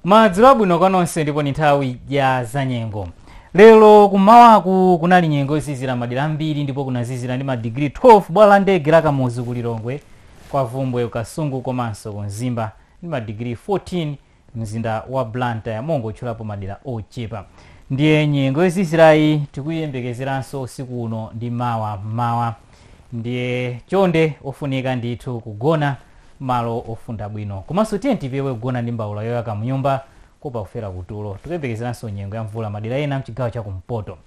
Madzulo abwino kwa nonse ndipo ni nthawi ya zanyengo. Lero kumawaku kunali nyengo zizira madera ambiri ndipo kunazizira ndi madigiri 12 bwalo la ndege la Kamuzu ku Lilongwe, kwa Vumbwe Kasungu komanso ku Mzimba ndi madigiri 14 mzinda wa Blantyre mongotchulapo madera ochepa. Ndiye nyengo zizirayi tikuyembekezeranso usiku uno ndi mawa. Ndiye chonde ofunika ndithu kugona malo ofunda bwino. Komanso tipewe kugona ndi mbawula yoyaka mnyumba kupa kufera kutulo. Tikuyembekezeranso nyengo ya mvula madera ena mchigawo cha kumpoto.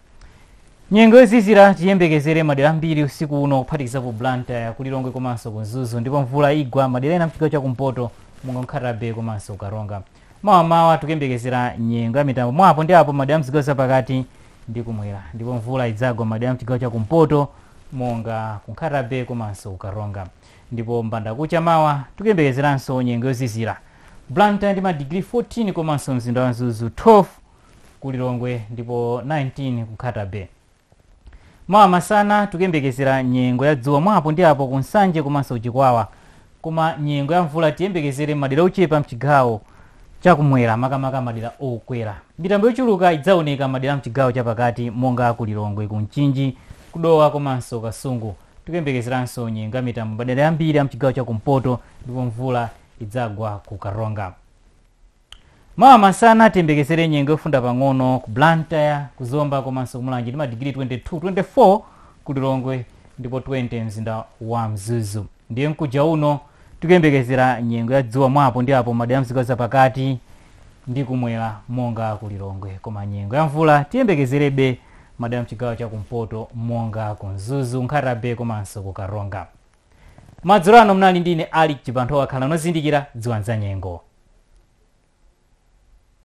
Nyengo zizira tiyembekezere madera ambiri usiku uno kuphatikizapo Blantyre ku Lilongwe komanso ku Mzuzu, ndipo mvula igwa madera ena mchigawo cha kumpoto monga Nkhatabe komanso Karonga. Mawa tikuyembekezera nyengo ya mitambo mwapo ndi apo madera mzigawo zapakati ndi kumwera, ndipo mvula idzagwa madera mchigawo cha kumpoto monga ku Nkhatabe komanso ku Karonga. Ndipo mbanda kucha mawa tikuyembekezeranso nyengo yozizira Blantyre ndi madigiri 14 komanso mzinda wa Mzuzu 12 ku Lilongwe ndipo 19 ku Nkhatabe. Mawa masana tikuyembekezera nyengo ya dzuwa mwapo ndi apo ku Nsanje komanso Chikwawa, koma nyengo ya mvula tiyembekezere madera ochepa mchigawo chakumwera makamaka madera okwera. Mitambo yochuluka idzaoneka madera mchigawo chapakati monga ku Lilongwe, ku Mchinji, Kudowa komanso Kasungu. Tikuyembekezeranso nyengo ya mitambo madera ambiri mchigawo cha kumpoto ndipo mvula idzagwa ku Karonga. Mawa masana tiyembekezere nyengo yofunda pang'ono ku Blantyre, ku Zomba komanso Mulanje ndi madigiri 24 ku Lilongwe ndipo 20 mzinda wa Mzuzu. Ndiye mkuja uno tikuyembekezera nyengo ya dzuwa mwapo ndi apo madera mzigawo zapakati ndi kumwera monga ku Lilongwe, koma nyengo ya mvula tiyembekezerebe madera mchigawo cha kumpoto monga ku Mzuzu, Nkhatabe komanso ku Karonga. Madzulo ano mnali ndine Ali Chipantho wakhala nozindikira dziwa za nyengo.